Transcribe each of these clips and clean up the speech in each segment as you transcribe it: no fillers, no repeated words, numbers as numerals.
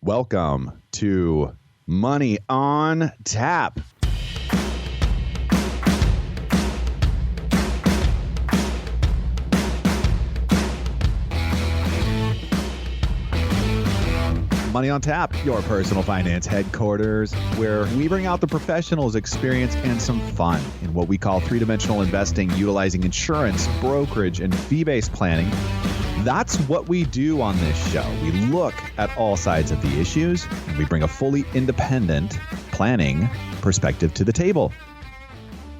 Welcome to Money on Tap. Money on Tap, your personal finance headquarters, where we bring out the professionals' experience and some fun in what we call three-dimensional investing, utilizing insurance, brokerage, and fee-based planning. That's what we do on this show. We look at all sides of the issues, and we bring a fully independent planning perspective to the table.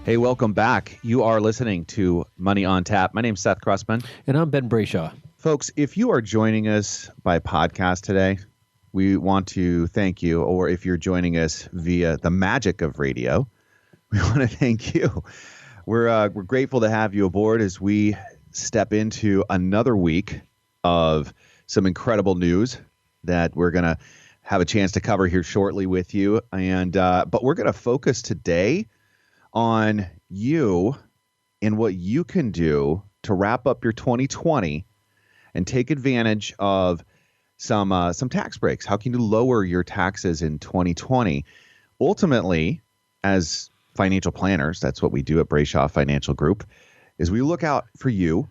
Hey, welcome back. You are listening to Money on Tap. My name's Seth Krussman. And I'm Ben Brayshaw. Folks, if you are joining us by podcast today, we want to thank you, or if you're joining us via the magic of radio, we want to thank you. We're grateful to have you aboard as we step into another week of some incredible news that we're going to have a chance to cover here shortly with you. And but we're going to focus today on you and what you can do to wrap up your 2020 and take advantage of some tax breaks. How can you lower your taxes in 2020? Ultimately, as financial planners, that's what we do at Brayshaw Financial Group, is we look out for you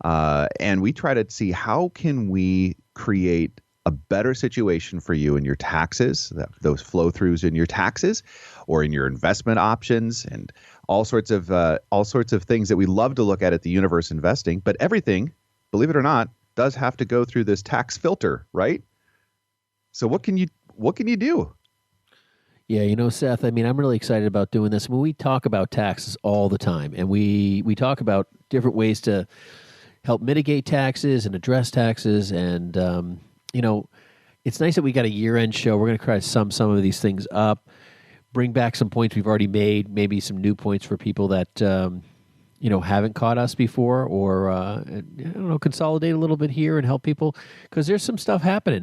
and we try to see how can we create a better situation for you in your taxes, those flow throughs in your taxes or in your investment options and all sorts of things that we love to look at the universe investing. But everything, believe it or not, does have to go through this tax filter, right? So what can you do? Yeah, Seth, I'm really excited about doing this. When we talk about taxes all the time, and we talk about different ways to help mitigate taxes and address taxes, and it's nice that we got a year-end show. We're going to try to sum some of these things up, bring back some points we've already made, maybe some new points for people that haven't caught us before, or consolidate a little bit here and help people, because there's some stuff happening.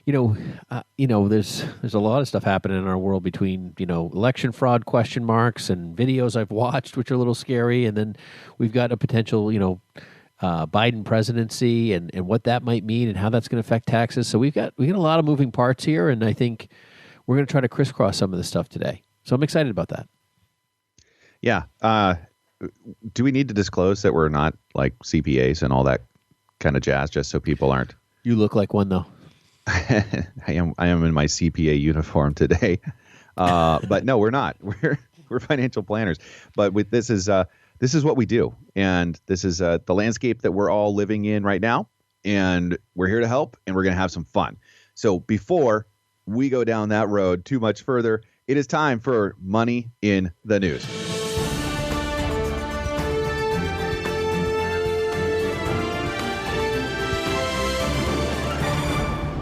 There's a lot of stuff happening in our world between election fraud question marks and videos I've watched, which are a little scary, and then we've got a potential Biden presidency and what that might mean and how that's going to affect taxes. So we got a lot of moving parts here, and I think we're going to try to crisscross some of this stuff today. So I'm excited about that. Yeah. Do we need to disclose that we're not like CPAs and all that kind of jazz, just so people aren't? You look like one, though. I am in my CPA uniform today, but no, we're not. We're financial planners. But with this is what we do, and this is the landscape that we're all living in right now, and we're here to help, and we're going to have some fun. So before we go down that road too much further, it is time for Money in the News.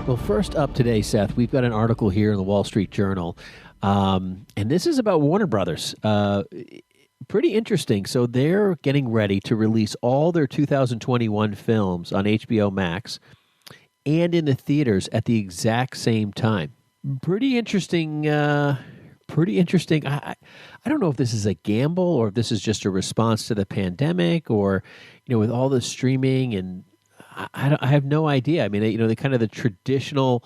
Well, first up today, Seth, we've got an article here in the Wall Street Journal, and this is about Warner Brothers. Pretty interesting. So they're getting ready to release all their 2021 films on HBO Max and in the theaters at the exact same time. Pretty interesting. I don't know if this is a gamble or if this is just a response to the pandemic, or with all the streaming, and I have no idea. The kind of the traditional,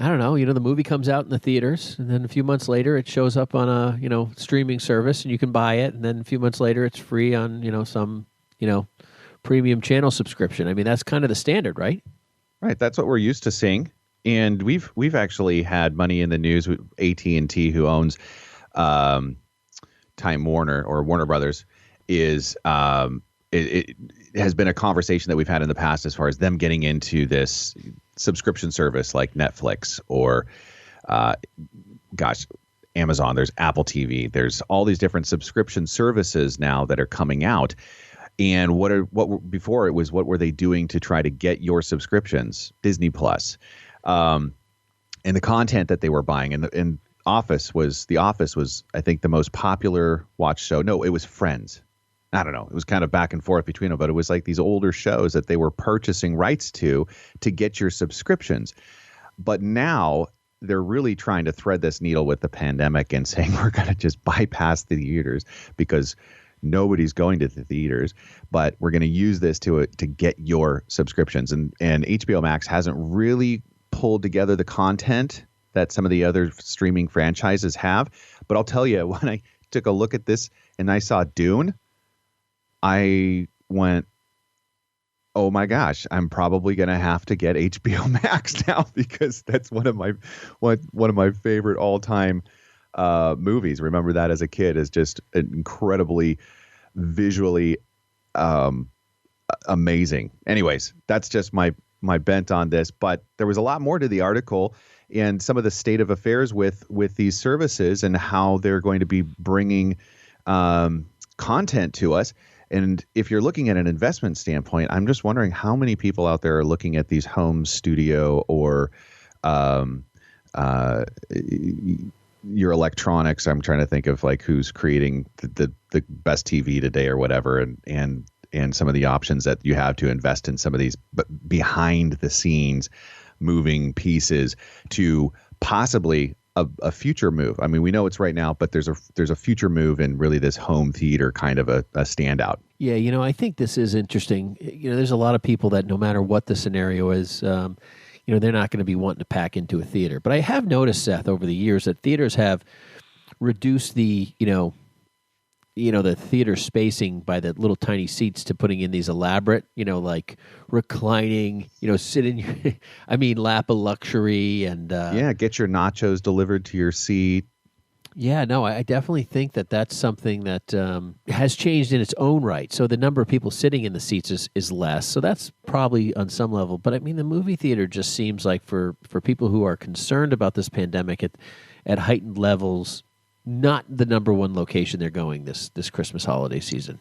I don't know, the movie comes out in the theaters, and then a few months later it shows up on a, streaming service, and you can buy it, and then a few months later it's free on, some, premium channel subscription. That's kind of the standard, right? Right. That's what we're used to seeing. And we've actually had Money in the News with AT&T, who owns Time Warner, or Warner Brothers, is it has been a conversation that we've had in the past as far as them getting into this subscription service like Netflix or, Amazon. There's Apple TV. There's all these different subscription services now that are coming out. And before it was, what were they doing to try to get your subscriptions? Disney Plus, and the content that they were buying. And The Office was, I think, the most popular watch show. No, it was Friends. I don't know. It was kind of back and forth between them, but it was like these older shows that they were purchasing rights to get your subscriptions. But now they're really trying to thread this needle with the pandemic and saying we're going to just bypass the theaters because nobody's going to the theaters, but we're going to use this to get your subscriptions. And HBO Max hasn't really pulled together the content that some of the other streaming franchises have. But I'll tell you, when I took a look at this and I saw Dune, I went, oh my gosh, I'm probably going to have to get HBO Max now, because that's one of my favorite all-time movies. Remember that as a kid, is just incredibly visually amazing. Anyways, that's just my bent on this, but there was a lot more to the article and some of the state of affairs with these services and how they're going to be bringing content to us. And if you're looking at an investment standpoint, I'm just wondering how many people out there are looking at these home studio or your electronics. I'm trying to think of like who's creating the best TV today or whatever, and some of the options that you have to invest in some of these behind the scenes moving pieces to possibly a future move. I mean, we know it's right now, but there's a future move in really this home theater kind of a standout. Yeah, I think this is interesting. There's a lot of people that no matter what the scenario is, they're not going to be wanting to pack into a theater. But I have noticed, Seth, over the years that theaters have reduced the the theater spacing by the little tiny seats to putting in these elaborate, like reclining, sit in your, lap of luxury and get your nachos delivered to your seat. Yeah, no, I definitely think that that's something that has changed in its own right. So the number of people sitting in the seats is less. So that's probably on some level. But the movie theater just seems like for people who are concerned about this pandemic at heightened levels, not the number one location they're going this Christmas holiday season.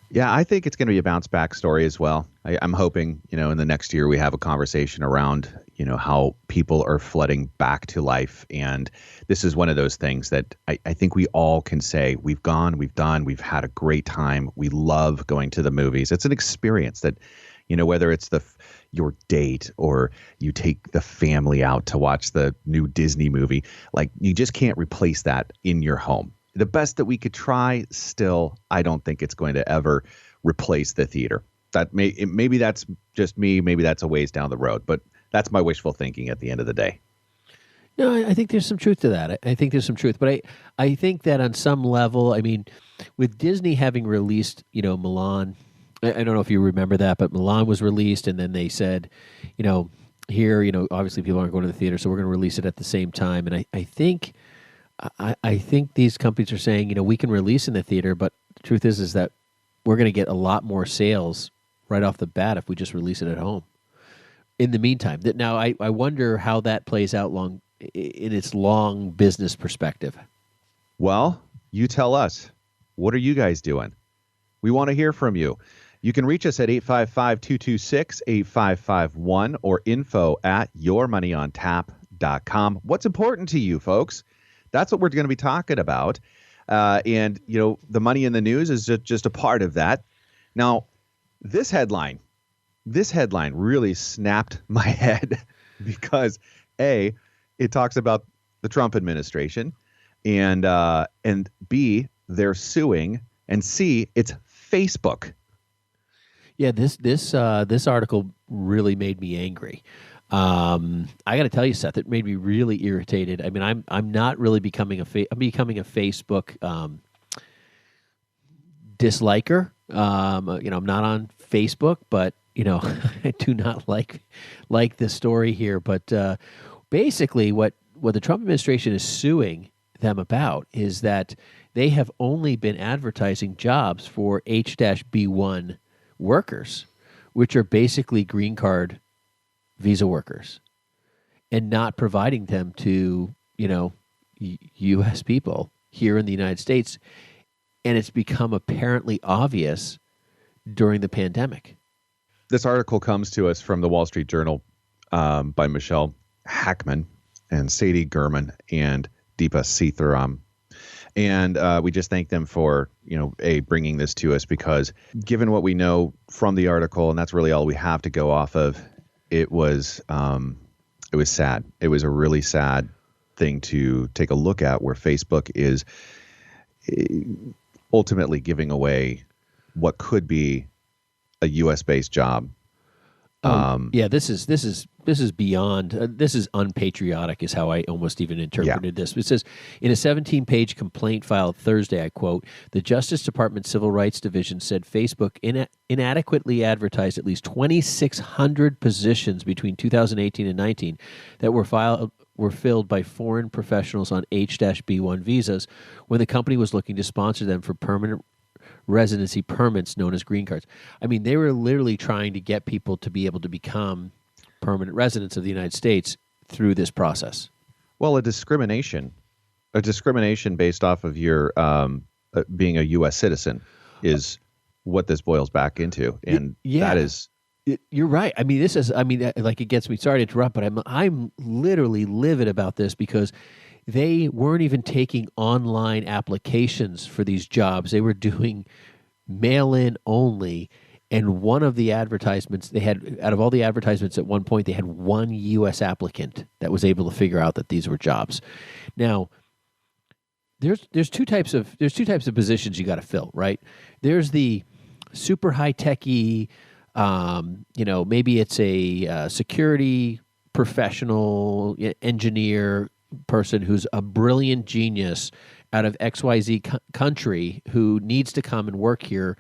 Yeah, I think it's going to be a bounce back story as well. I'm hoping, in the next year we have a conversation around, how people are flooding back to life. And this is one of those things that I think we all can say we've gone, we've done, we've had a great time. We love going to the movies. It's an experience that, whether it's your date or you take the family out to watch the new Disney movie, like you just can't replace that in your home. The best that we could try, still, I don't think it's going to ever replace the theater. Maybe that's just me. Maybe that's a ways down the road, but that's my wishful thinking at the end of the day. No, I think there's some truth to that. I think there's some truth, but I think that on some level, with Disney having released, Mulan, I don't know if you remember that, but Mulan was released, and then they said, here, obviously people aren't going to the theater, so we're going to release it at the same time. And I think these companies are saying, we can release in the theater, but the truth is that we're going to get a lot more sales right off the bat if we just release it at home. In the meantime, now I wonder how that plays out in its long business perspective. Well, you tell us. What are you guys doing? We want to hear from you. You can reach us at 855-226-8551 or info@yourmoneyontap.com. What's important to you, folks? That's what we're going to be talking about. And, the money in the news is just a part of that. Now, this headline really snapped my head because, A, it talks about the Trump administration, and B, they're suing, and C, it's Facebook. Yeah, this article really made me angry. I got to tell you, Seth, it made me really irritated. I'm not really becoming I'm becoming a Facebook disliker. I'm not on Facebook, but I do not like the story here. But basically, what the Trump administration is suing them about is that they have only been advertising jobs for H-B1 workers, which are basically green card visa workers, and not providing them to, U.S. people here in the United States. And it's become apparently obvious during the pandemic. This article comes to us from the Wall Street Journal by Michelle Hackman and Sadie Gurman and Deepa Seetharam. And we just thank them for, bringing this to us, because given what we know from the article, and that's really all we have to go off of, it was sad. It was a really sad thing to take a look at, where Facebook is ultimately giving away what could be a U.S. based job. Yeah, this is beyond. This is unpatriotic, is how I almost even interpreted this. It says in a 17-page complaint filed Thursday, I quote, "The Justice Department Civil Rights Division said Facebook inadequately advertised at least 2,600 positions between 2018 and 19 that were filled by foreign professionals on H-B1 visas when the company was looking to sponsor them for permanent residency permits known as green cards." I mean, they were literally trying to get people to be able to become permanent residents of the United States through this process. Well, a discrimination based off of your being a U.S. citizen is what this boils back into, and that is. You're right. I mean, this is. I mean, like, it gets me. Sorry to interrupt, but I'm literally livid about this because they weren't even taking online applications for these jobs. They were doing mail-in only. And one of the advertisements they had, out of all the advertisements at one point, they had one U.S. applicant that was able to figure out that these were jobs. Now, there's two types of positions you got to fill, right? There's the super high-techy, maybe it's a security professional, engineer person who's a brilliant genius out of XYZ country who needs to come and work here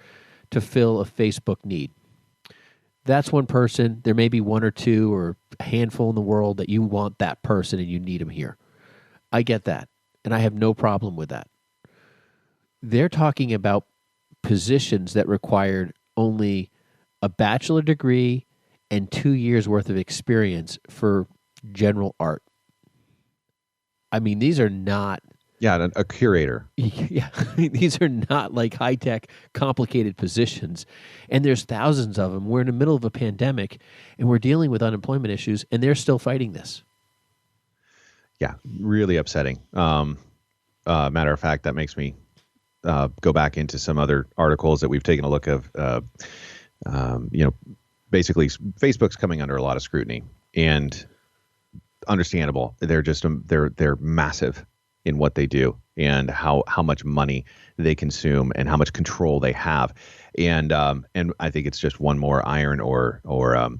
to fill a Facebook need. That's one person. There may be one or two or a handful in the world that you want that person and you need them here. I get that, and I have no problem with that. They're talking about positions that required only a bachelor degree and 2 years worth of experience for general art. I mean, these are not... Yeah, a curator. Yeah, these are not like high-tech, complicated positions. And there's thousands of them. We're in the middle of a pandemic, and we're dealing with unemployment issues, and they're still fighting this. Yeah, really upsetting. Matter of fact, that makes me go back into some other articles that we've taken a look of. Basically, Facebook's coming under a lot of scrutiny, and understandable. They're just they're massive in what they do and how much money they consume and how much control they have. And I think it's just one more iron or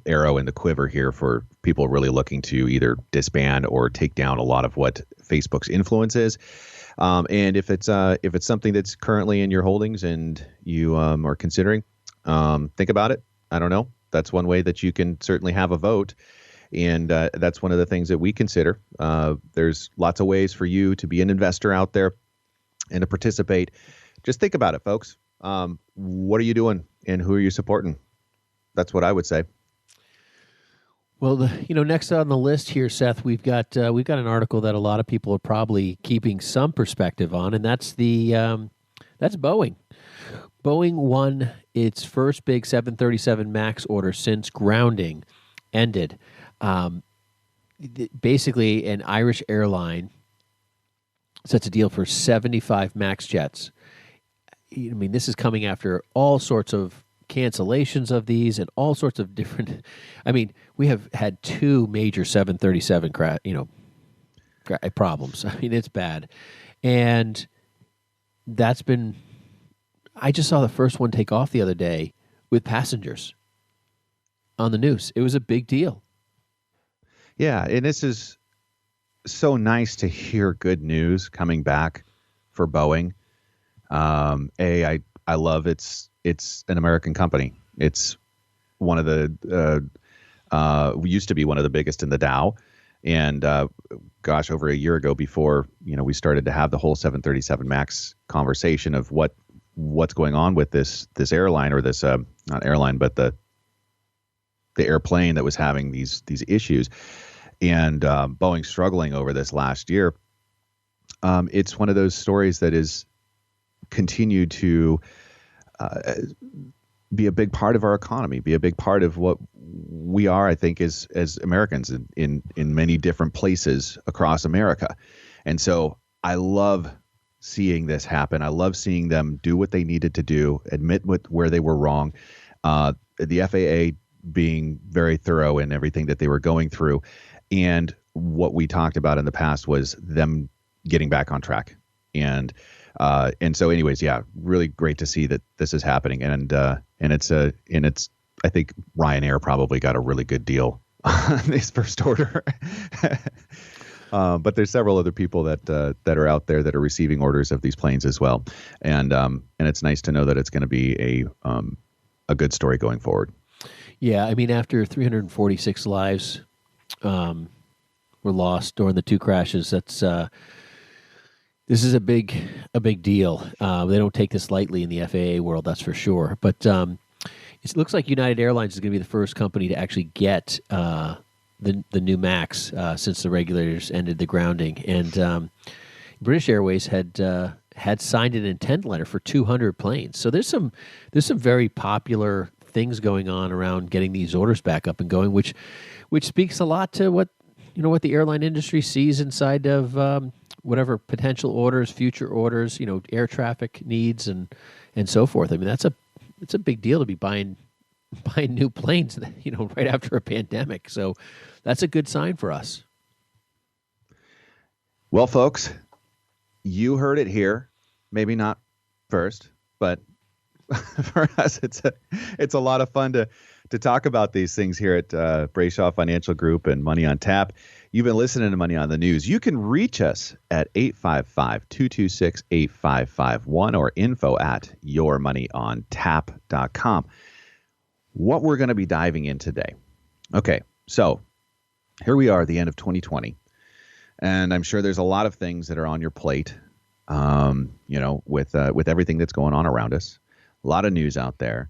arrow in the quiver here for people really looking to either disband or take down a lot of what Facebook's influence is. And if it's something that's currently in your holdings and you are considering, think about it. I don't know. That's one way that you can certainly have a vote. And that's one of the things that we consider. There's lots of ways for you to be an investor out there and to participate. Just think about it, folks. What are you doing and who are you supporting? That's what I would say. Well, next on the list here, Seth, we've got an article that a lot of people are probably keeping some perspective on, and that's that's Boeing. Boeing won its first big 737 MAX order since grounding ended. Basically, an Irish airline sets a deal for 75 MAX jets. I mean, this is coming after all sorts of cancellations of these and all sorts of different. I mean, we have had two major 737 problems. I mean, it's bad, and that's been. I just saw the first one take off the other day with passengers on the news. It was a big deal. Yeah, and this is so nice to hear good news coming back for Boeing. I love it's an American company. It's one of the we used to be one of the biggest in the Dow, and over a year ago, before we started to have the whole 737 MAX conversation of what's going on with this airline, or this not airline, but the airplane that was having these issues, and Boeing struggling over this last year. It's one of those stories that is continued to be a big part of our economy, be a big part of what we are, I think, as Americans in many different places across America. And so I love seeing this happen. I love seeing them do what they needed to do, admit where they were wrong. The FAA being very thorough in everything that they were going through. And what we talked about in the past was them getting back on track. And so anyways, yeah, really great to see that this is happening. And it's I think Ryanair probably got a really good deal on this first order. But there's several other people that are out there that are receiving orders of these planes as well, and it's nice to know that it's going to be a good story going forward. Yeah, I mean, after 346 lives were lost during the two crashes, this is a big deal. They don't take this lightly in the FAA world, that's for sure. But it looks like United Airlines is going to be the first company to actually get the new MAX since the regulators ended the grounding. And British Airways had signed an intent letter for 200 planes. So there's some very popular things going on around getting these orders back up and going, which speaks a lot to what the airline industry sees inside of whatever potential orders, future orders, air traffic needs and so forth. I mean, it's a big deal to be buying new planes, right after a pandemic. So that's a good sign for us. Well, folks, you heard it here. Maybe not first, but for us, it's a lot of fun to talk about these things here at Brayshaw Financial Group and Money on Tap. You've been listening to Money on the News. You can reach us at 855-226-8551 or info@yourmoneyontap.com. What we're going to be diving in today. Okay, so here we are at the end of 2020, and I'm sure there's a lot of things that are on your plate, with everything that's going on around us. A lot of news out there,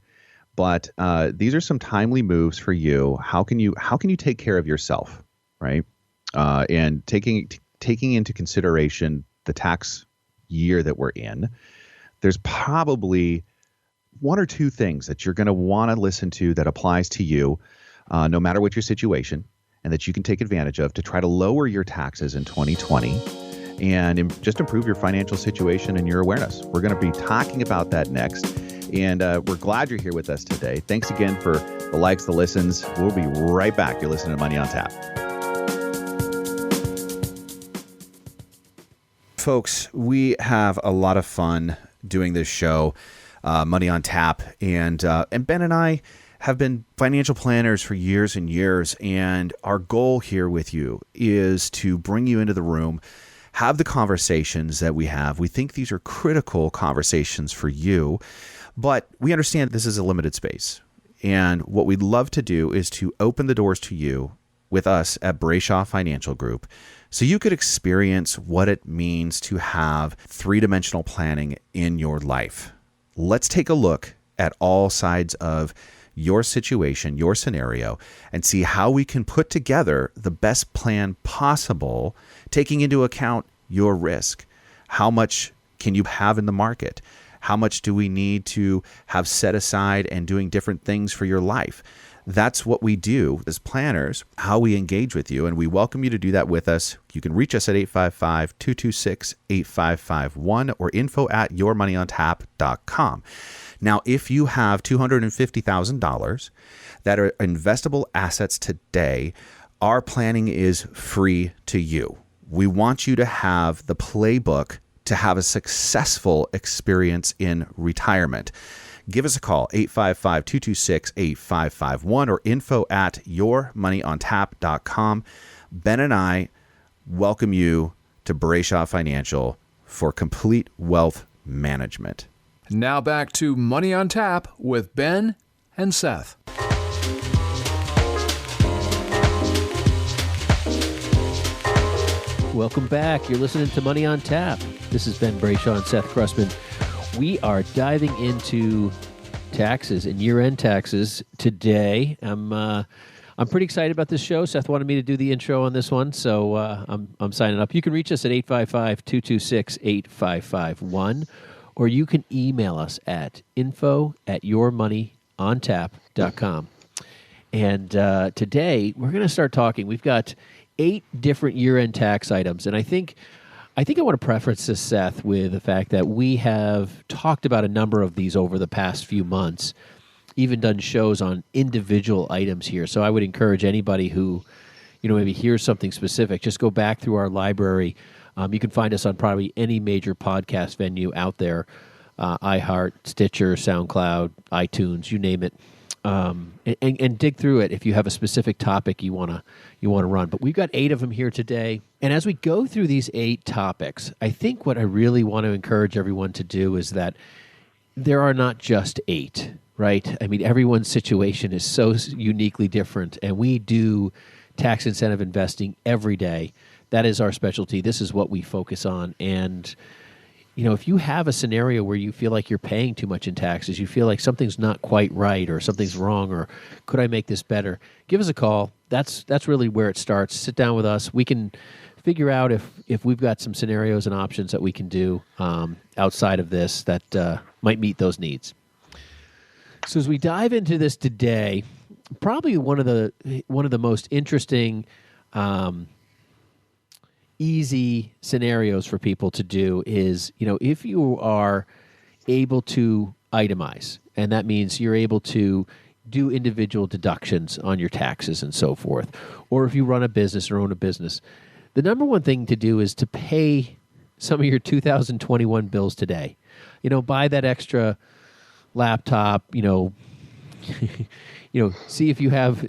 but these are some timely moves for you. How can you take care of yourself, right? And taking into consideration the tax year that we're in, there's probably one or two things that you're going to want to listen to that applies to you, no matter what your situation, and that you can take advantage of to try to lower your taxes in 2020 and just improve your financial situation and your awareness. We're going to be talking about that next. And we're glad you're here with us today. Thanks again for the likes, the listens. We'll be right back. You're listening to Money on Tap. Folks, we have a lot of fun doing this show, Money on Tap. And Ben and I have been financial planners for years and years. And our goal here with you is to bring you into the room, have the conversations that we have. We think these are critical conversations for you. But we understand this is a limited space. And what we'd love to do is to open the doors to you with us at Brayshaw Financial Group so you could experience what it means to have three-dimensional planning in your life. Let's take a look at all sides of your situation, your scenario, and see how we can put together the best plan possible, taking into account your risk. How much can you have in the market? How much do we need to have set aside and doing different things for your life? That's what we do as planners, how we engage with you, and we welcome you to do that with us. You can reach us at 855-226-8551 or info@yourmoneyontap.com. Now, if you have $250,000 that are investable assets today, our planning is free to you. We want you to have the playbook to have a successful experience in retirement. Give us a call, 855-226-8551 or info@yourmoneyontap.com. Ben and I welcome you to Brayshaw Financial for complete wealth management. Now back to Money on Tap with Ben and Seth. Welcome back. You're listening to Money on Tap. This is Ben Brayshaw and Seth Krussman. We are diving into taxes and year-end taxes today. I'm pretty excited about this show. Seth wanted me to do the intro on this one, so I'm signing up. You can reach us at 855-226-8551, or you can email us at info@yourmoneyontap.com. And today we're going to start talking. We've got 8 different year-end tax items, and I think I want to preface this, Seth, with the fact that we have talked about a number of these over the past few months, even done shows on individual items here. So I would encourage anybody who, maybe hears something specific, just go back through our library. You can find us on probably any major podcast venue out there, iHeart, Stitcher, SoundCloud, iTunes, you name it. and dig through it if you have a specific topic you want to run. But we've got 8 of them here today. And as we go through these 8 topics, I think what I really want to encourage everyone to do is that there are not just 8, right? I mean, everyone's situation is so uniquely different, and we do tax incentive investing every day. That is our specialty. This is what we focus on. And if you have a scenario where you feel like you're paying too much in taxes, you feel like something's not quite right or something's wrong or could I make this better, give us a call. That's really where it starts. Sit down with us. We can figure out if we've got some scenarios and options that we can do outside of this that might meet those needs. So as we dive into this today, probably one of the most interesting easy scenarios for people to do is, if you are able to itemize, and that means you're able to do individual deductions on your taxes and so forth, or if you run a business or own a business, the number one thing to do is to pay some of your 2021 bills today. Buy that extra laptop, see if you have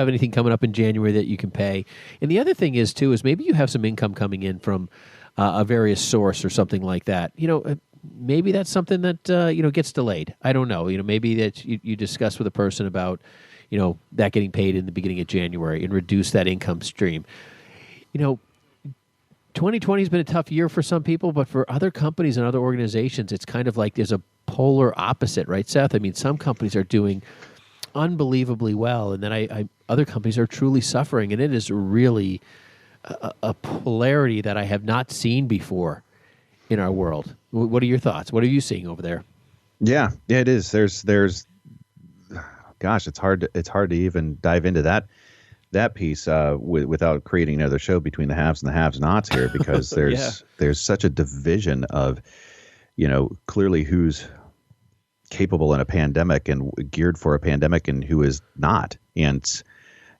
anything coming up in January that you can pay. And the other thing is too is maybe you have some income coming in from a various source or something like that. Maybe that's something that gets delayed. I don't know. Maybe that you discuss with a person about that getting paid in the beginning of January and reduce that income stream. 2020 has been a tough year for some people, but for other companies and other organizations, it's kind of like there's a polar opposite, right, Seth? I mean, some companies are doing unbelievably well, and then other companies are truly suffering, and it is really a polarity that I have not seen before in our world. What are your thoughts? What are you seeing over there? Yeah, it is. There's, gosh, it's hard to even dive into that piece without creating another show between the haves and the have-nots here, because there's such a division of, clearly who's capable in a pandemic and geared for a pandemic and who is not. And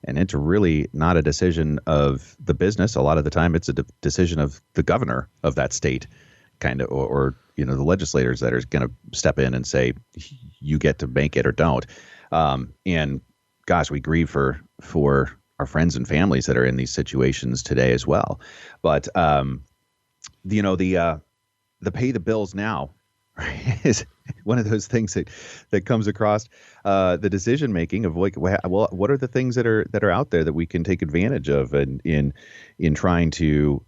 it's really not a decision of the business. A lot of the time it's a decision of the governor of that state, kind of, or the legislators that are going to step in and say, you get to make it or don't. And gosh, we grieve for our friends and families that are in these situations today as well. But the pay the bills now, right, is one of those things that comes across the decision making of like, well, what are the things that are out there that we can take advantage of in trying to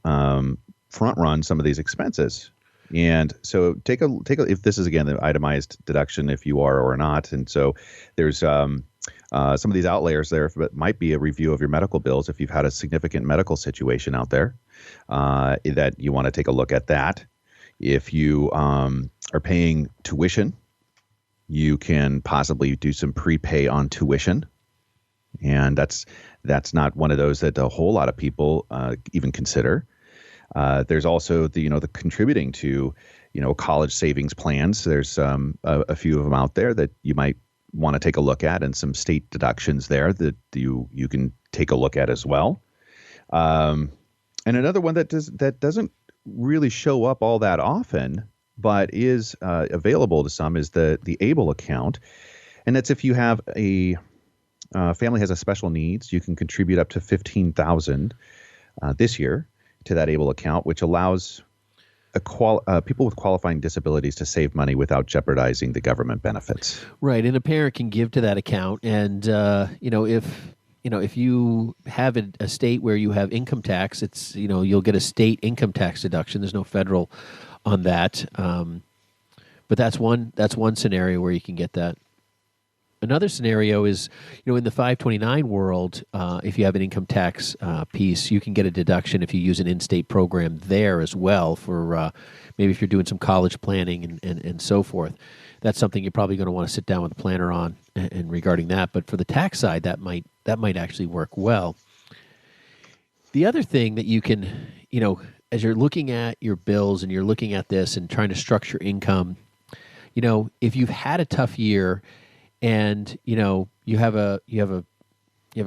front run some of these expenses. And so take a if this is again the itemized deduction, if you are or not, and so there's some of these outliers there, but might be a review of your medical bills if you've had a significant medical situation out there that you want to take a look at that. If you are paying tuition, you can possibly do some prepay on tuition, and that's not one of those that a whole lot of people even consider. There's also the contributing to college savings plans. There's a few of them out there that you might want to take a look at, and some state deductions there that you can take a look at as well. And another one that doesn't really show up all that often, but is available to some, is the ABLE account, and that's if you have a family has a special needs, you can contribute up to $15,000 this year to that ABLE account, which allows people with qualifying disabilities to save money without jeopardizing the government benefits. Right, and a parent can give to that account, and if you have a state where you have income tax, it's you'll get a state income tax deduction. There's no federal on that, but that's one scenario where you can get that. Another scenario is, in the 529 world, if you have an income tax piece, you can get a deduction if you use an in-state program there as well for maybe if you're doing some college planning and so forth. That's something you're probably going to want to sit down with a planner on and regarding that. But for the tax side, that might actually work well. The other thing that you can, as you're looking at your bills and you're looking at this and trying to structure income, if you've had a tough year, and you have a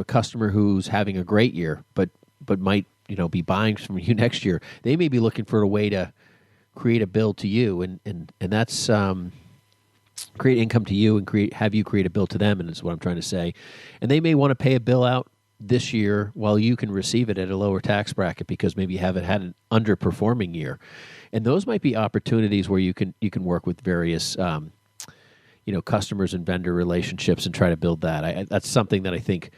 customer who's having a great year, but might be buying from you next year. They may be looking for a way to create a bill to you, and that's create income to you and have you create a bill to them, and is what I'm trying to say. And they may want to pay a bill out this year while you can receive it at a lower tax bracket because maybe you haven't had an underperforming year. And those might be opportunities where you can work with various customers and vendor relationships and try to build that. That's something that I think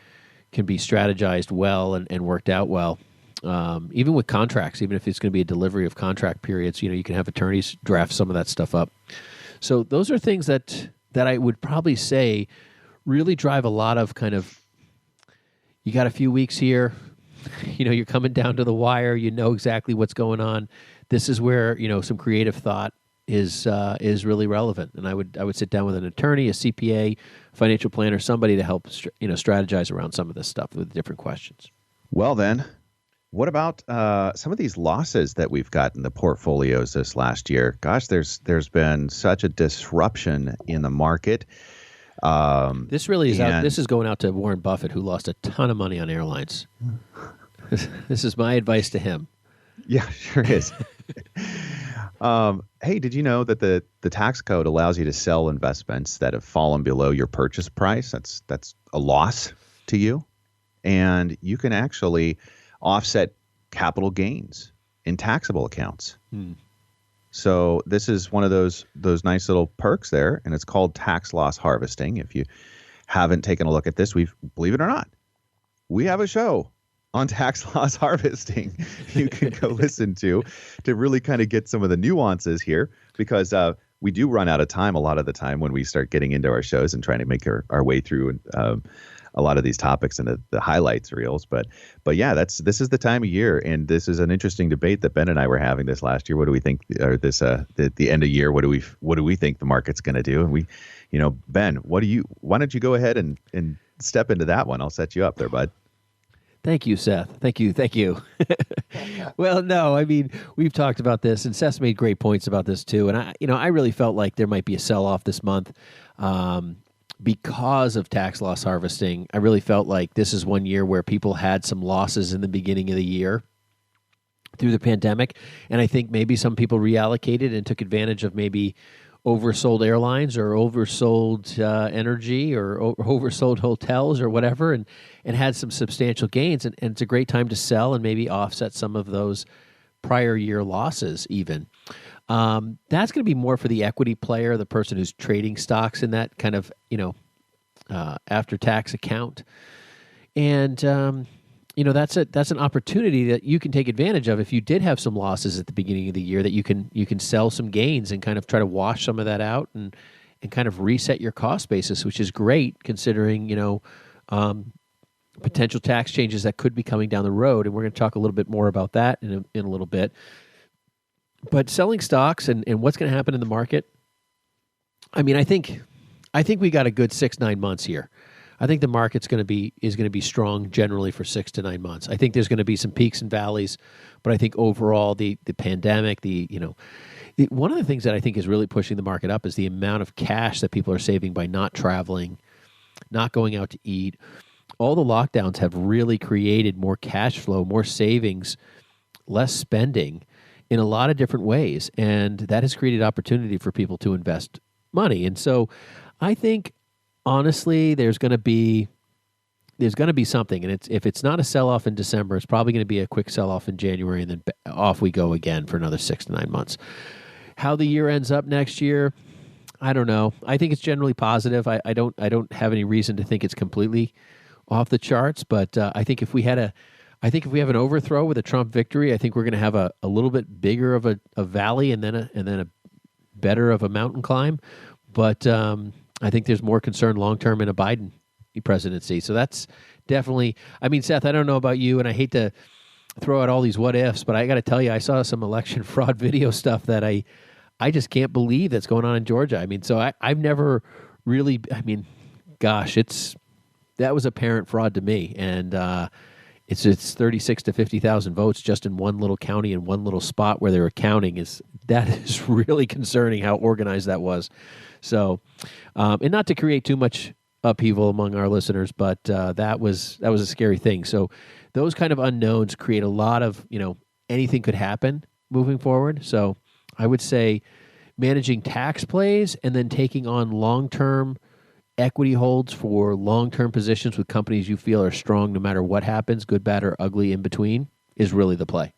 can be strategized well and worked out well. Even with contracts, even if it's going to be a delivery of contract periods, you can have attorneys draft some of that stuff up. So those are things that I would probably say really drive a lot of kind of, you got a few weeks here, you're coming down to the wire, exactly what's going on. This is where, some creative thought is really relevant. And I would sit down with an attorney, a CPA, financial planner, somebody to help strategize around some of this stuff with different questions. Well, then, what about some of these losses that we've got in the portfolios this last year? Gosh, there's been such a disruption in the market. This really is this is going out to Warren Buffett, who lost a ton of money on airlines. This is my advice to him. Yeah, sure is. Hey, did you know that the tax code allows you to sell investments that have fallen below your purchase price? That's a loss to you, and you can actually offset capital gains in taxable accounts. So this is one of those nice little perks there, and it's called tax loss harvesting. If you haven't taken a look at this, believe it or not, we have a show on tax loss harvesting you can go listen to really kind of get some of the nuances here, because we do run out of time a lot of the time when we start getting into our shows and trying to make our way through a lot of these topics and the highlights reels. But yeah, this is the time of year, and this is an interesting debate that Ben and I were having this last year. What do we think, or this the end of year? What do we think the market's going to do? And we, Ben, why don't you go ahead and step into that one? I'll set you up there, bud. Thank you, Seth. Thank you. Well, no, I mean, we've talked about this, and Seth's made great points about this too. And I really felt like there might be a sell-off this month because of tax loss harvesting. I really felt like this is one year where people had some losses in the beginning of the year through the pandemic, and I think maybe some people reallocated and took advantage of maybe oversold airlines or oversold energy or oversold hotels or whatever, and had some substantial gains. And it's a great time to sell and maybe offset some of those prior year losses even. That's going to be more for the equity player, the person who's trading stocks in that kind of, after-tax account. And, that's an opportunity that you can take advantage of if you did have some losses at the beginning of the year, that you can sell some gains and kind of try to wash some of that out and kind of reset your cost basis, which is great considering, potential tax changes that could be coming down the road. And we're going to talk a little bit more about that in a little bit. But selling stocks and what's going to happen in the market, I mean, I think we got a good 6-9 months here. I think the market's going to be strong generally for 6 to 9 months. I think there's going to be some peaks and valleys, but I think overall the pandemic, one of the things that I think is really pushing the market up is the amount of cash that people are saving by not traveling, not going out to eat. All the lockdowns have really created more cash flow, more savings, less spending in a lot of different ways, and that has created opportunity for people to invest money. And so I think, honestly, there's going to be something, and if it's not a sell-off in December, it's probably going to be a quick sell-off in January, and then off we go again for another 6 to 9 months. How the year ends up next year, I don't know. I think it's generally positive. I don't have any reason to think it's completely off the charts, but I think if we have an overthrow with a Trump victory, I think we're going to have a little bit bigger of a valley and then a better of a mountain climb. But I think there's more concern long-term in a Biden presidency. So that's definitely, I mean, Seth, I don't know about you, and I hate to throw out all these what ifs, but I got to tell you, I saw some election fraud video stuff that I just can't believe that's going on in Georgia. I mean, so I've never really, I mean, gosh, that was apparent fraud to me. And it's 36 to 50,000 votes just in one little county in one little spot where they were counting. That is really concerning how organized that was. So, and not to create too much upheaval among our listeners, but that was a scary thing. So those kind of unknowns create a lot of, anything could happen moving forward. So I would say managing tax plays and then taking on long-term equity holds for long-term positions with companies you feel are strong no matter what happens, good, bad, or ugly in between, is really the play.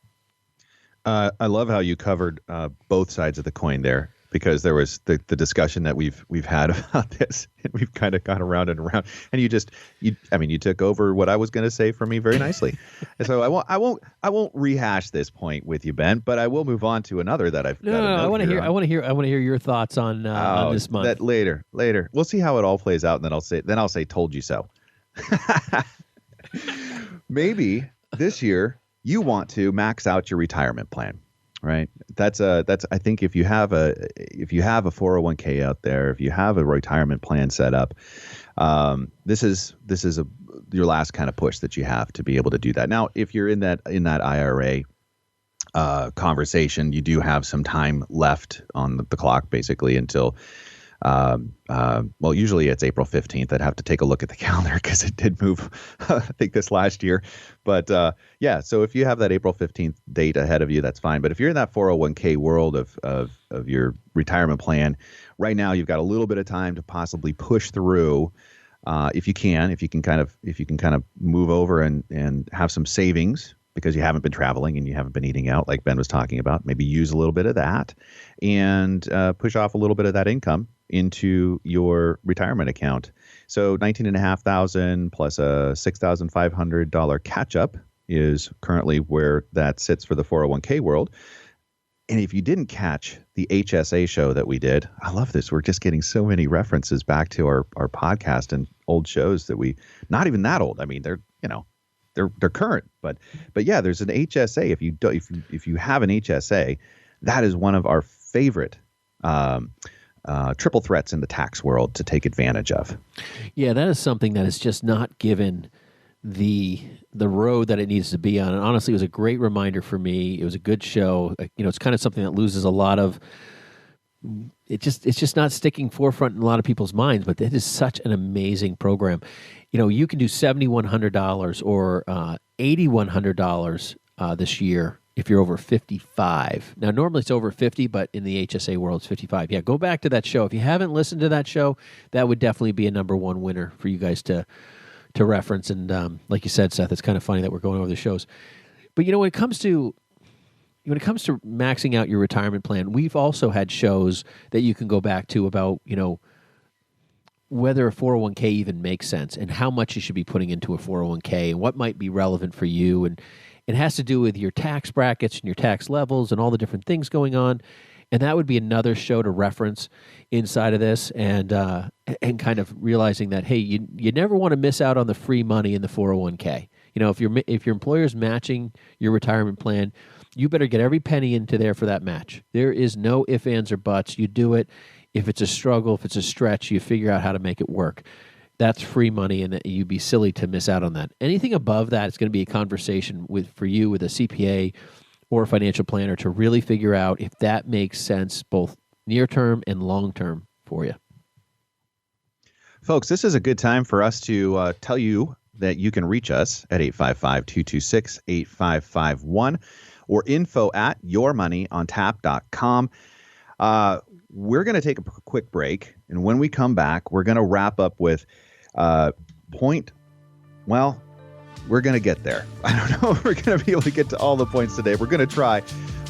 I love how you covered both sides of the coin there, because there was the discussion that we've had about this, and we've kind of gone around and around. And you took over what I was going to say for me very nicely. And so I won't rehash this point with you, Ben, but I will move on to another that I've. I want to hear your thoughts on this month. That later. We'll see how it all plays out, and then I'll say told you so. Maybe this year you want to max out your retirement plan, right? That's I think if you have a 401k out there, if you have a retirement plan set up, this is your last kind of push that you have to be able to do that. Now, if you're in that IRA conversation, you do have some time left on the clock, basically until usually it's April 15th. I'd have to take a look at the calendar because it did move, I think, this last year. But so if you have that April 15th date ahead of you, that's fine. But if you're in that 401k world of your retirement plan, right now you've got a little bit of time to possibly push through. If you can kind of move over and have some savings, because you haven't been traveling and you haven't been eating out like Ben was talking about, maybe use a little bit of that and push off a little bit of that income into your retirement account. So $19,500 plus a $6,500 catch up is currently where that sits for the 401k world. And if you didn't catch the HSA show that we did, I love this. We're just getting so many references back to our podcast and old shows that not even that old. I mean, they're current, but yeah, there's an HSA. If you have an HSA, that is one of our favorite triple threats in the tax world to take advantage of. Yeah, that is something that is just not given the road that it needs to be on. And honestly, it was a great reminder for me. It was a good show. It's kind of something that loses a lot of. It's just not sticking forefront in a lot of people's minds. But it is such an amazing program. You can do $7,100 or $8,100 this year if you're over 55. Now, normally it's over 50, but in the HSA world, it's 55. Yeah, go back to that show. If you haven't listened to that show, that would definitely be a number one winner for you guys to reference. And like you said, Seth, it's kind of funny that we're going over the shows. But when it comes to maxing out your retirement plan, we've also had shows that you can go back to about whether a 401k even makes sense and how much you should be putting into a 401k and what might be relevant for you. And it has to do with your tax brackets and your tax levels and all the different things going on. And that would be another show to reference inside of this, and kind of realizing that, hey, you never want to miss out on the free money in the 401k. If your employer's matching your retirement plan, you better get every penny into there for that match. There is no ifs, ands, or buts. You do it. If it's a struggle, if it's a stretch, you figure out how to make it work. That's free money, and you'd be silly to miss out on that. Anything above that, it's going to be a conversation for you with a CPA or a financial planner to really figure out if that makes sense, both near term and long term for you. Folks, this is a good time for us to tell you that you can reach us at 855-226-8551 or info@yourmoneyontap.com. We're going to take a quick break, and when we come back, we're going to wrap up with point. Well, we're going to get there. I don't know if we're going to be able to get to all the points today. We're going to try.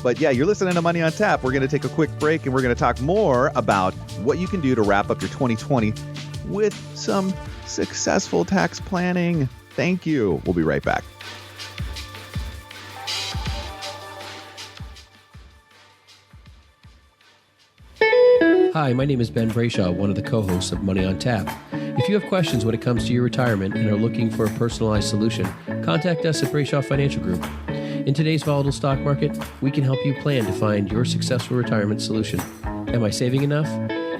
But yeah, you're listening to Money on Tap. We're going to take a quick break, and we're going to talk more about what you can do to wrap up your 2020 with some successful tax planning. Thank you. We'll be right back. Hi, my name is Ben Brayshaw, one of the co-hosts of Money on Tap. If you have questions when it comes to your retirement and are looking for a personalized solution, contact us at Brayshaw Financial Group. In today's volatile stock market, we can help you plan to find your successful retirement solution. Am I saving enough?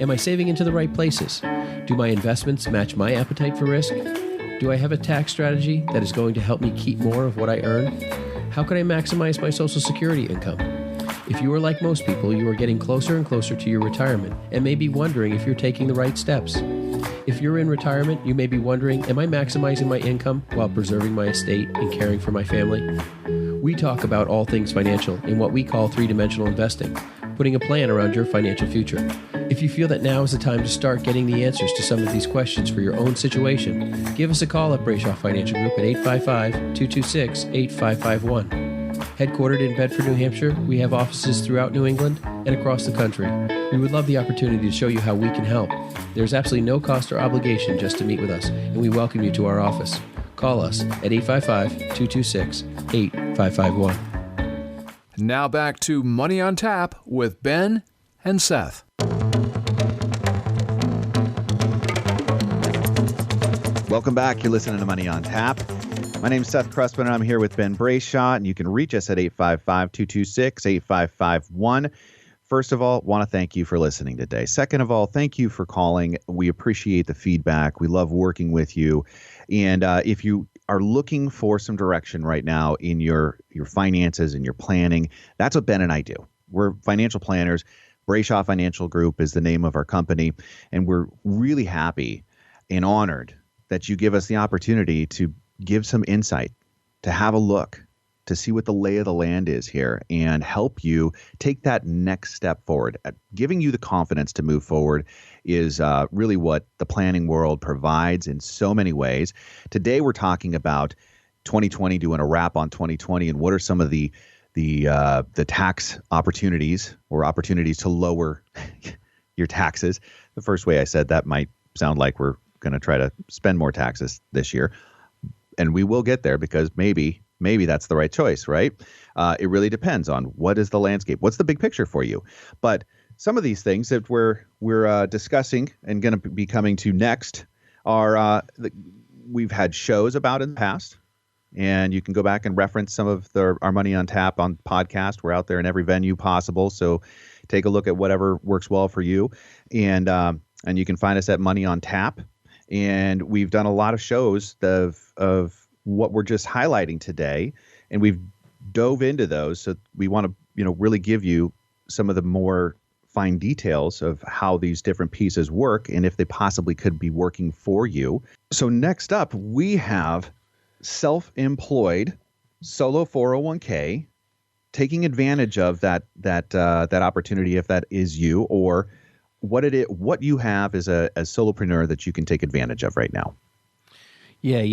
Am I saving into the right places? Do my investments match my appetite for risk? Do I have a tax strategy that is going to help me keep more of what I earn? How can I maximize my Social Security income? If you are like most people, you are getting closer and closer to your retirement and may be wondering if you're taking the right steps. If you're in retirement, you may be wondering, am I maximizing my income while preserving my estate and caring for my family? We talk about all things financial in what we call three-dimensional investing. putting a plan around your financial future. If you feel that now is the time to start getting the answers to some of these questions for your own situation, give us a call at Brayshaw Financial Group at 855-226-8551. Headquartered in Bedford, New Hampshire, we have offices throughout New England and across the country. We would love the opportunity to show you how we can help. There's absolutely no cost or obligation just to meet with us, and we welcome you to our office. Call us at 855-226-8551. Now back to Money on Tap with Ben and Seth. Welcome back. You're listening to Money on Tap. My name's Seth Krussman, and I'm here with Ben Brayshaw, and you can reach us at 855-226-8551. First of all, want to thank you for listening today. Second of all, thank you for calling. We appreciate the feedback. We love working with you. And if you are looking for some direction right now in your finances and your planning, that's what Ben and I do. We're financial planners. Brayshaw Financial Group is the name of our company, and we're really happy and honored that you give us the opportunity to give some insight, to have a look, to see what the lay of the land is here and help you take that next step forward. Giving you the confidence to move forward is really what the planning world provides in so many ways. Today, we're talking about 2020, doing a wrap on 2020, and what are some of the tax opportunities or opportunities to lower your taxes. The first way I said that might sound like we're going to try to spend more taxes this year. And we will get there because maybe that's the right choice, right? It really depends on what is the landscape. What's the big picture for you? But some of these things that we're discussing and going to be coming to next are we've had shows about in the past. And you can go back and reference some of our Money on Tap on podcast. We're out there in every venue possible. So take a look at whatever works well for you. And you can find us at Money on Tap. And we've done a lot of shows of what we're just highlighting today, and we've dove into those. So we want to, really give you some of the more fine details of how these different pieces work and if they possibly could be working for you. So next up, we have self-employed solo 401k, taking advantage of that opportunity if that is you, or what you have as a solopreneur that you can take advantage of right now. Yeah,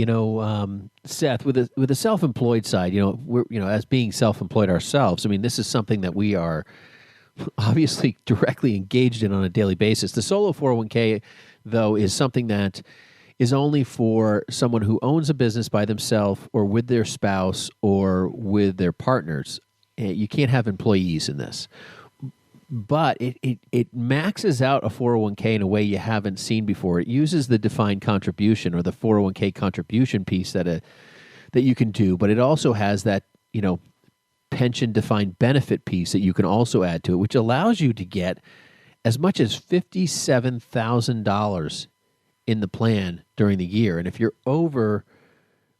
Seth, with the self-employed side, we're as being self-employed ourselves. I mean, this is something that we are obviously directly engaged in on a daily basis. The solo 401k, though, is something that is only for someone who owns a business by themselves or with their spouse or with their partners. You can't have employees in this. But it maxes out a 401k in a way you haven't seen before. It uses the defined contribution or the 401k contribution piece that you can do, but it also has that, pension defined benefit piece that you can also add to it, which allows you to get as much as $57,000 in the plan during the year. And if you're over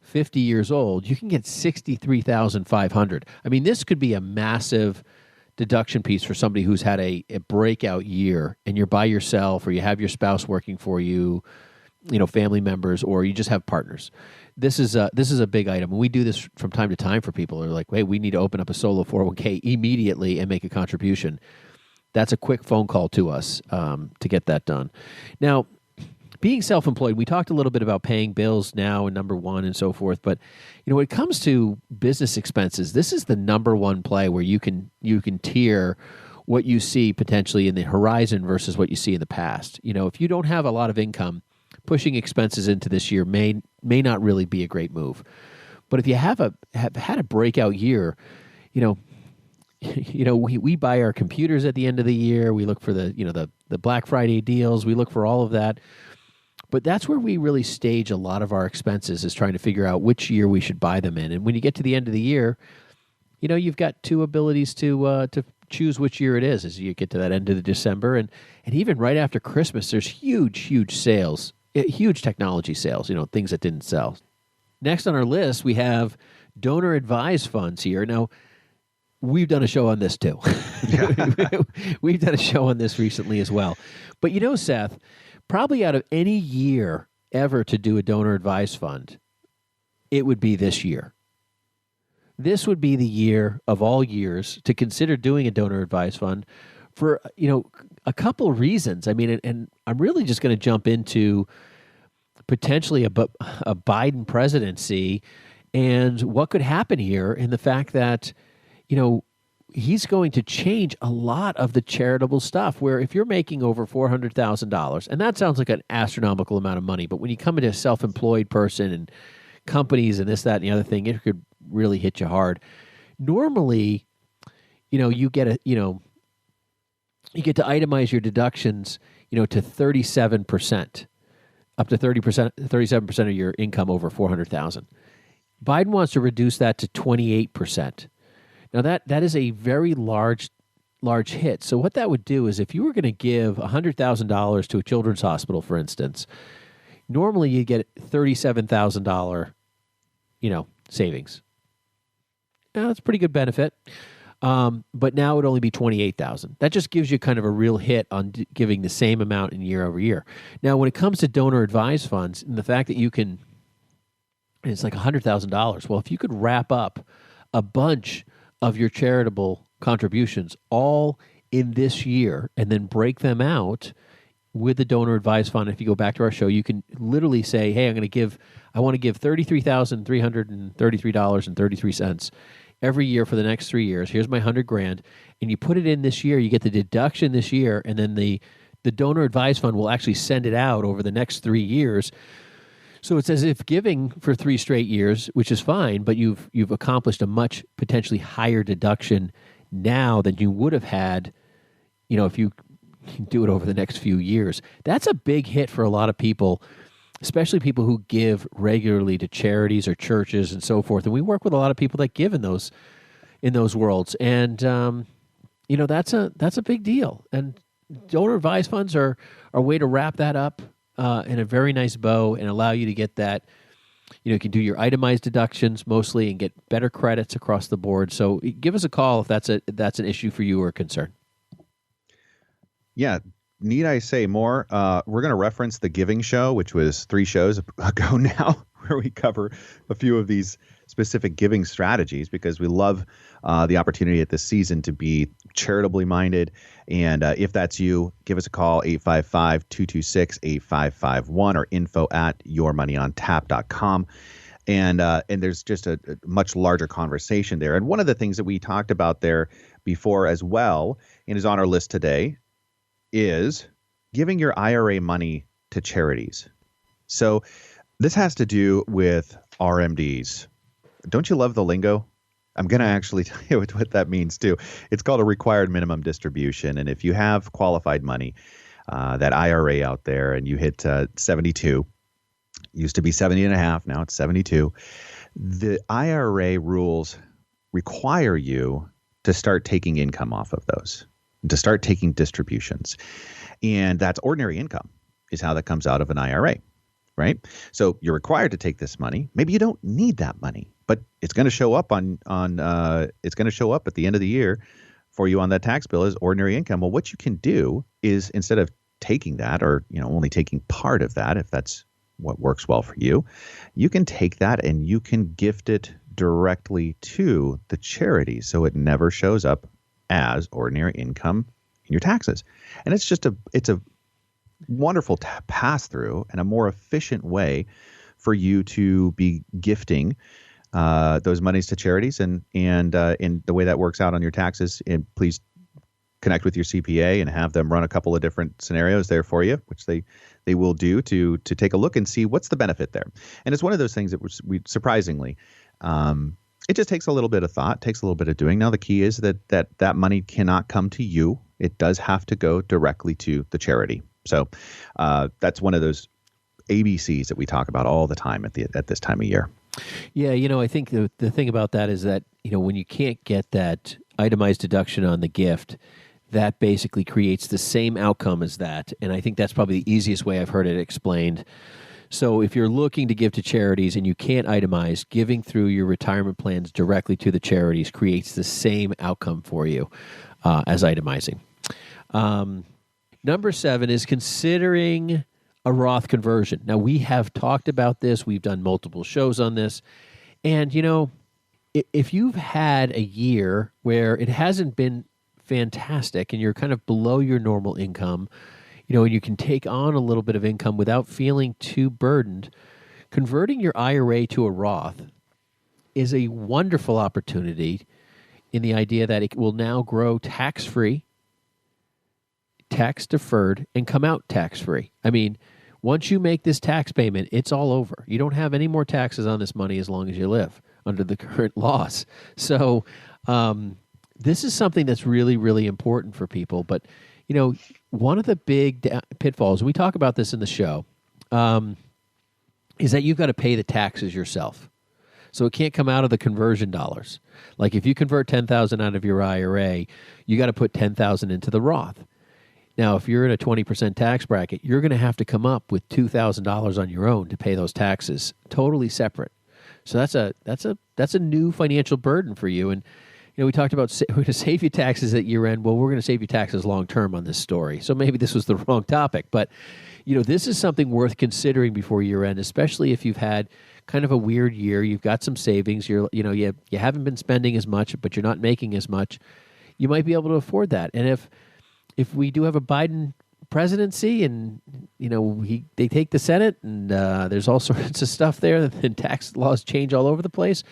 50 years old, you can get $63,500. I mean, this could be a massive deduction piece for somebody who's had a breakout year and you're by yourself or you have your spouse working for you, family members, or you just have partners. This is a big item. And we do this from time to time for people who are like, wait, we need to open up a solo 401k immediately and make a contribution. That's a quick phone call to us to get that done. Now, being self-employed, we talked a little bit about paying bills now and number one and so forth. But when it comes to business expenses, this is the number one play where you can tier what you see potentially in the horizon versus what you see in the past. If you don't have a lot of income, pushing expenses into this year may not really be a great move. But if you have had a breakout year, we buy our computers at the end of the year. We look for the Black Friday deals. We look for all of that. But that's where we really stage a lot of our expenses, is trying to figure out which year we should buy them in. And when you get to the end of the year, you've got two abilities to choose which year it is as you get to that end of the December. And even right after Christmas, there's huge sales, huge technology sales, things that didn't sell. Next on our list, we have donor advised funds here. Now, we've done a show on this too. We've done a show on this recently as well. But Seth, probably out of any year ever to do a donor advised fund, it would be this year. This would be the year of all years to consider doing a donor advised fund for, a couple of reasons. I mean, and I'm really just going to jump into potentially a Biden presidency and what could happen here in the fact that, he's going to change a lot of the charitable stuff where if you're making over $400,000, and that sounds like an astronomical amount of money, but when you come into a self-employed person and companies and this, that, and the other thing, it could really hit you hard. Normally, you get to itemize your deductions, to 37%, up to 37% of your income over 400,000. Biden wants to reduce that to 28%. Now that is a very large hit. So what that would do is if you were going to give $100,000 to a children's hospital, for instance, normally you get $37,000, savings. Now that's a pretty good benefit. But now it would only be $28,000. That just gives you kind of a real hit on giving the same amount in year over year. Now, when it comes to donor advised funds and the fact that it's like $100,000. Well, if you could wrap up a bunch of your charitable contributions all in this year and then break them out with the donor advised fund, if you go back to our show, you can literally say, hey, I want to give $33,333.33 every year for the next 3 years. Here's my $100,000. And you put it in this year, you get the deduction this year, and then the donor advised fund will actually send it out over the next 3 years. So it's as if giving for 3 straight years, which is fine, but you've accomplished a much potentially higher deduction now than you would have had, if you do it over the next few years. That's a big hit for a lot of people, especially people who give regularly to charities or churches and so forth. And we work with a lot of people that give in those worlds. And, that's a big deal. And donor advised funds are a way to wrap that up in a very nice bow and allow you to get that. You can do your itemized deductions mostly and get better credits across the board. So give us a call if that's an issue for you or a concern. Yeah. Need I say more? We're going to reference the Giving Show, which was 3 shows ago now, where we cover a few of these specific giving strategies because we love the opportunity at this season to be charitably minded. And if that's you, give us a call, 855-226-8551 or info@yourmoneyontap.com. And there's just a much larger conversation there. And one of the things that we talked about there before as well, and is on our list today, is giving your IRA money to charities. So this has to do with RMDs. Don't you love the lingo? I'm going to actually tell you what that means too. It's called a required minimum distribution. And if you have qualified money, that IRA out there, and you hit 72, used to be 70 and a half, now it's 72, the IRA rules require you to start taking income off of those, to start taking distributions. And that's ordinary income is how that comes out of an IRA, right? So you're required to take this money. Maybe you don't need that money, but it's going to show up it's going to show up at the end of the year for you on that tax bill as ordinary income. Well, what you can do is, instead of taking that, or only taking part of that, if that's what works well for you, you can take that and you can gift it directly to the charity, so it never shows up as ordinary income in your taxes. And it's a wonderful pass through and a more efficient way for you to be gifting those monies to charities. And in the way that works out on your taxes, and please connect with your CPA and have them run a couple of different scenarios there for you, which they will do to take a look and see what's the benefit there. And it's one of those things that we surprisingly, it just takes a little bit of thought, takes a little bit of doing. Now, the key is that money cannot come to you. It does have to go directly to the charity. So that's one of those ABCs that we talk about all the time at this time of year. Yeah, I think the thing about that is that, when you can't get that itemized deduction on the gift, that basically creates the same outcome as that. And I think that's probably the easiest way I've heard it explained. So if you're looking to give to charities and you can't itemize, giving through your retirement plans directly to the charities creates the same outcome for you as itemizing. Number 7 is considering a Roth conversion. Now, we have talked about this. We've done multiple shows on this. And, if you've had a year where it hasn't been fantastic and you're kind of below your normal income, and you can take on a little bit of income without feeling too burdened, converting your IRA to a Roth is a wonderful opportunity in the idea that it will now grow tax-free, tax-deferred, and come out tax-free. I mean, once you make this tax payment, it's all over. You don't have any more taxes on this money as long as you live under the current laws. So this is something that's really, really important for people. But, one of the big pitfalls, and we talk about this in the show, is that you've got to pay the taxes yourself. So it can't come out of the conversion dollars. Like if you convert $10,000 out of your IRA, you got to put $10,000 into the Roth. Now, if you're in a 20% tax bracket, you're going to have to come up with $2,000 on your own to pay those taxes, totally separate. So that's a new financial burden for you. And we talked about we're going to save you taxes at year end. Well, we're going to save you taxes long term on this story. So maybe this was the wrong topic, but this is something worth considering before year end, especially if you've had kind of a weird year. You've got some savings. You haven't been spending as much, but you're not making as much. You might be able to afford that. And if we do have a Biden presidency and they take the Senate and there's all sorts of stuff there, and tax laws change all over the place,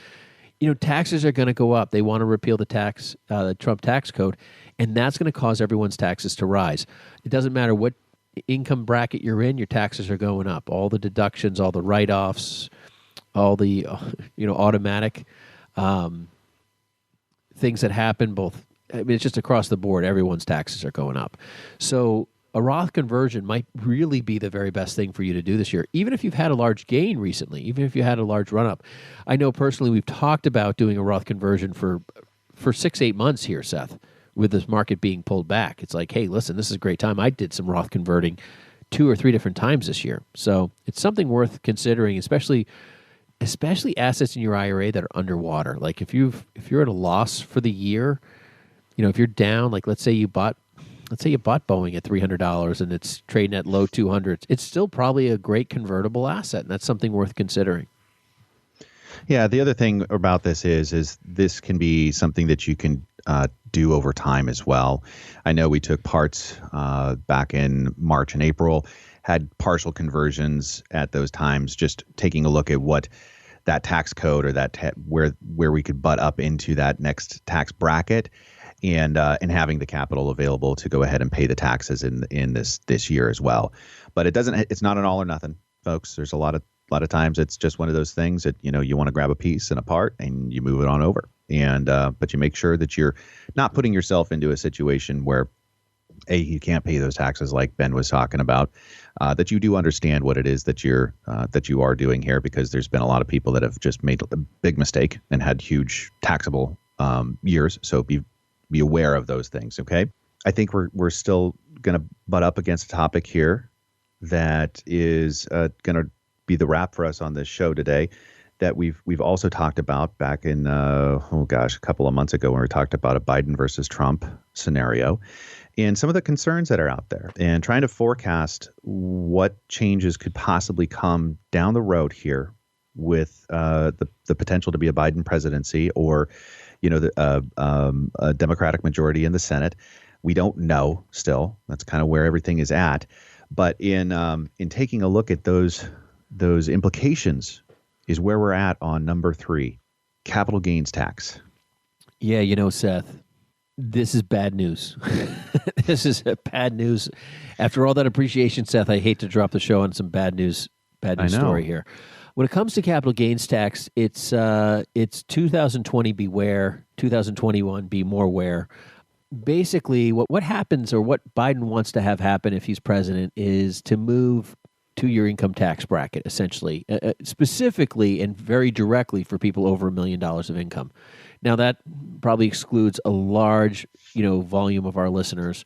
taxes are going to go up. They want to repeal the Trump tax code, and that's going to cause everyone's taxes to rise. It doesn't matter what income bracket you're in, your taxes are going up. All the deductions, all the write-offs, all the automatic things that happen, it's just across the board. Everyone's taxes are going up. So a Roth conversion might really be the very best thing for you to do this year, even if you've had a large gain recently, even if you had a large run-up. I know personally we've talked about doing a Roth conversion for 6-8 months here, Seth, with this market being pulled back. It's like, hey, listen, this is a great time. I did some Roth converting 2 or 3 different times this year. So it's something worth considering, especially assets in your IRA that are underwater. Like if you're at a loss for the year, if you're down, like let's say you bought Boeing at $300 and it's trading at low 200s, it's still probably a great convertible asset, and that's something worth considering. Yeah, the other thing about this is this can be something that you can do over time as well. I know we took parts back in March and April, had partial conversions at those times, just taking a look at what that tax code or that where we could butt up into that next tax bracket. And having the capital available to go ahead and pay the taxes in this year as well. But it's not an all or nothing, folks. There's a lot of times it's just one of those things that you want to grab a piece and a part and you move it on over. And but you make sure that you're not putting yourself into a situation where you can't pay those taxes like Ben was talking about. That you do understand what it is that you are doing here, because there's been a lot of people that have just made a big mistake and had huge taxable years. So be aware of those things, okay? I think we're still going to butt up against a topic here that is going to be the wrap for us on this show today, that we've also talked about back in, a couple of months ago when we talked about a Biden versus Trump scenario and some of the concerns that are out there, and trying to forecast what changes could possibly come down the road here with the potential to be a Biden presidency or a Democratic majority in the Senate. We don't know still. That's kind of where everything is at. But in taking a look at those implications is where we're at on number 3, capital gains tax. Yeah, Seth, this is bad news. This is bad news. After all that appreciation, Seth, I hate to drop the show on some bad news story here. When it comes to capital gains tax, it's 2020 beware, 2021 be more aware. Basically, what happens, or what Biden wants to have happen if he's president, is to move to your income tax bracket, essentially, specifically and very directly for people over $1 million of income. Now, that probably excludes a large, volume of our listeners,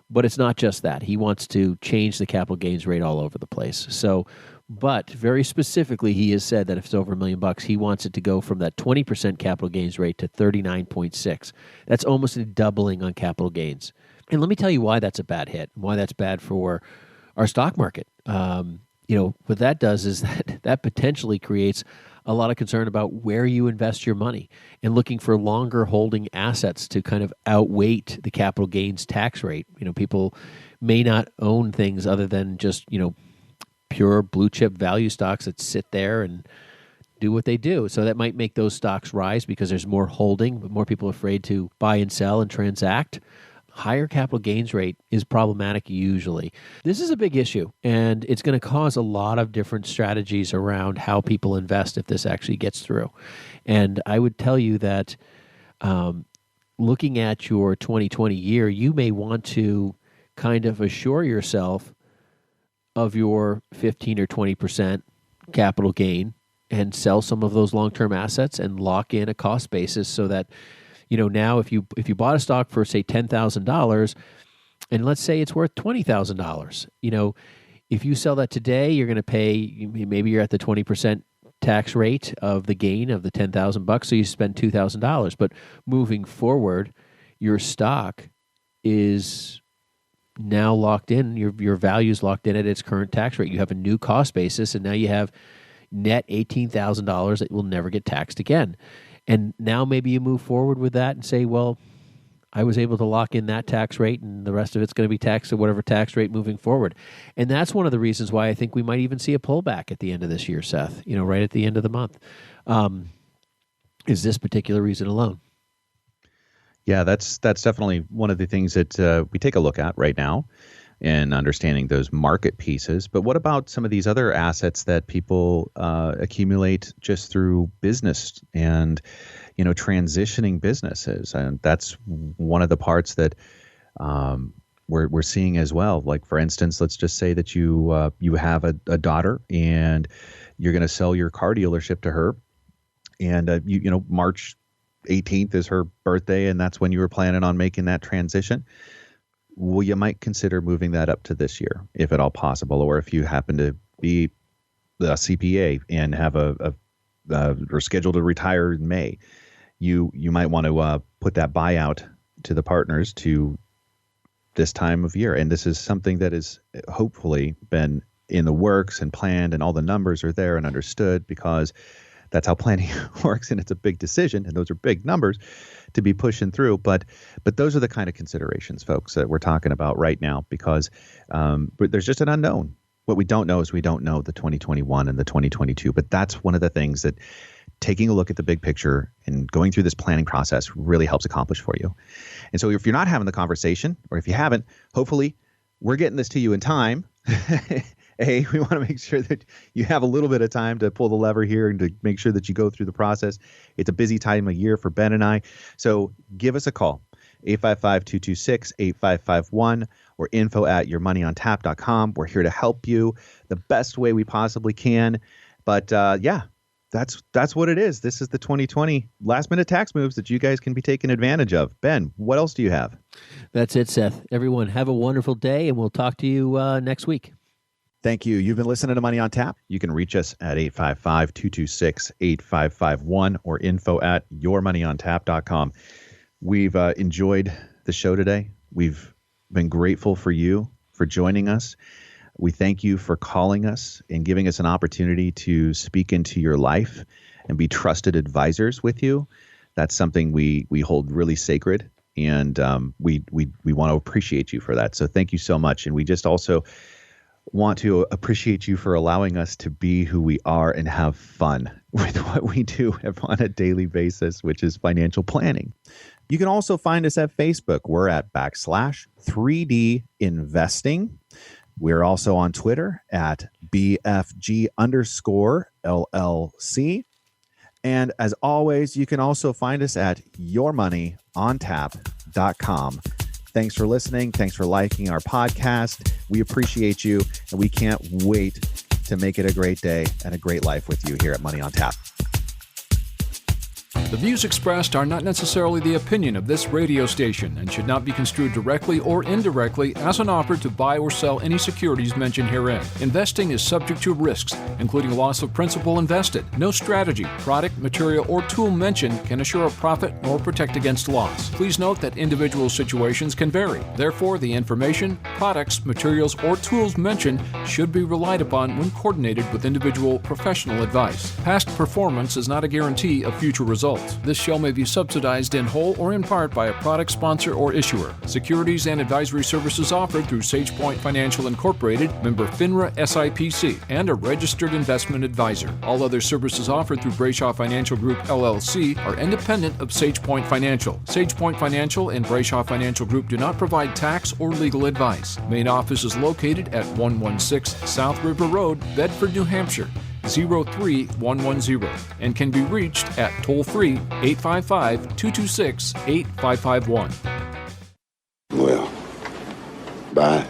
but it's not just that. He wants to change the capital gains rate all over the place. So, but very specifically, he has said that if it's over $1 million, he wants it to go from that 20% capital gains rate to 39.6. That's almost a doubling on capital gains. And let me tell you why that's a bad hit, why that's bad for our stock market. What that does is that potentially creates a lot of concern about where you invest your money and looking for longer holding assets to kind of outweight the capital gains tax rate. People may not own things other than just, pure blue chip value stocks that sit there and do what they do. So that might make those stocks rise because there's more holding, but more people are afraid to buy and sell and transact. Higher capital gains rate is problematic usually. This is a big issue, and it's going to cause a lot of different strategies around how people invest if this actually gets through. And I would tell you that looking at your 2020 year, you may want to kind of assure yourself of your 15 or 20% capital gain and sell some of those long-term assets and lock in a cost basis so that, now if you bought a stock for, say, $10,000 and let's say it's worth $20,000, if you sell that today, you're going to pay, maybe you're at the 20% tax rate of the gain of the $10,000, so you spend $2,000. But moving forward, your stock is now locked in, your value is locked in at its current tax rate. You have a new cost basis, and now you have net $18,000 that will never get taxed again. And now maybe you move forward with that and say, well, I was able to lock in that tax rate, and the rest of it's going to be taxed at whatever tax rate moving forward. And that's one of the reasons why I think we might even see a pullback at the end of this year, Seth, right at the end of the month. Is this particular reason alone? Yeah, that's definitely one of the things that we take a look at right now in understanding those market pieces. But what about some of these other assets that people accumulate just through business and, transitioning businesses? And that's one of the parts that we're seeing as well. Like, for instance, let's just say that you have a daughter and you're going to sell your car dealership to her, and March 18th is her birthday, and that's when you were planning on making that transition. Well, you might consider moving that up to this year, if at all possible, or if you happen to be a CPA and have or scheduled to retire in May, you might want to put that buyout to the partners to this time of year. And this is something that has hopefully been in the works and planned, and all the numbers are there and understood, because that's how planning works, and it's a big decision, and those are big numbers to be pushing through. But those are the kind of considerations, folks, that we're talking about right now, because there's just an unknown. What we don't know is we don't know the 2021 and the 2022. But that's one of the things that taking a look at the big picture and going through this planning process really helps accomplish for you. And so if you're not having the conversation, or if you haven't, hopefully we're getting this to you in time. We want to make sure that you have a little bit of time to pull the lever here and to make sure that you go through the process. It's a busy time of year for Ben and I. So give us a call, 855-226-8551 or info@yourmoneyontap.com. We're here to help you the best way we possibly can. But that's what it is. This is the 2020 last minute tax moves that you guys can be taking advantage of. Ben, what else do you have? That's it, Seth. Everyone, have a wonderful day, and we'll talk to you next week. Thank you. You've been listening to Money on Tap. You can reach us at 855-226-8551 or info@yourmoneyontap.com. We've enjoyed the show today. We've been grateful for you for joining us. We thank you for calling us and giving us an opportunity to speak into your life and be trusted advisors with you. That's something we hold really sacred, and we want to appreciate you for that. So thank you so much. And we just also want to appreciate you for allowing us to be who we are and have fun with what we do on a daily basis, which is financial planning. You can also find us at Facebook. We're at /3D Investing. We're also on Twitter at BFG_LLC. And as always, you can also find us at yourmoneyontap.com. Thanks for listening. Thanks for liking our podcast. We appreciate you, and we can't wait to make it a great day and a great life with you here at Money on Tap. The views expressed are not necessarily the opinion of this radio station and should not be construed directly or indirectly as an offer to buy or sell any securities mentioned herein. Investing is subject to risks, including loss of principal invested. No strategy, product, material, or tool mentioned can assure a profit nor protect against loss. Please note that individual situations can vary. Therefore, the information, products, materials, or tools mentioned should be relied upon when coordinated with individual professional advice. Past performance is not a guarantee of future results. This show may be subsidized in whole or in part by a product sponsor or issuer. Securities and advisory services offered through SagePoint Financial Incorporated, member FINRA SIPC, and a registered investment advisor. All other services offered through Brayshaw Financial Group LLC are independent of SagePoint Financial. SagePoint Financial and Brayshaw Financial Group do not provide tax or legal advice. Main office is located at 116 South River Road, Bedford, New Hampshire, 03110, and can be reached at toll-free 855-226-8551. Well, bye.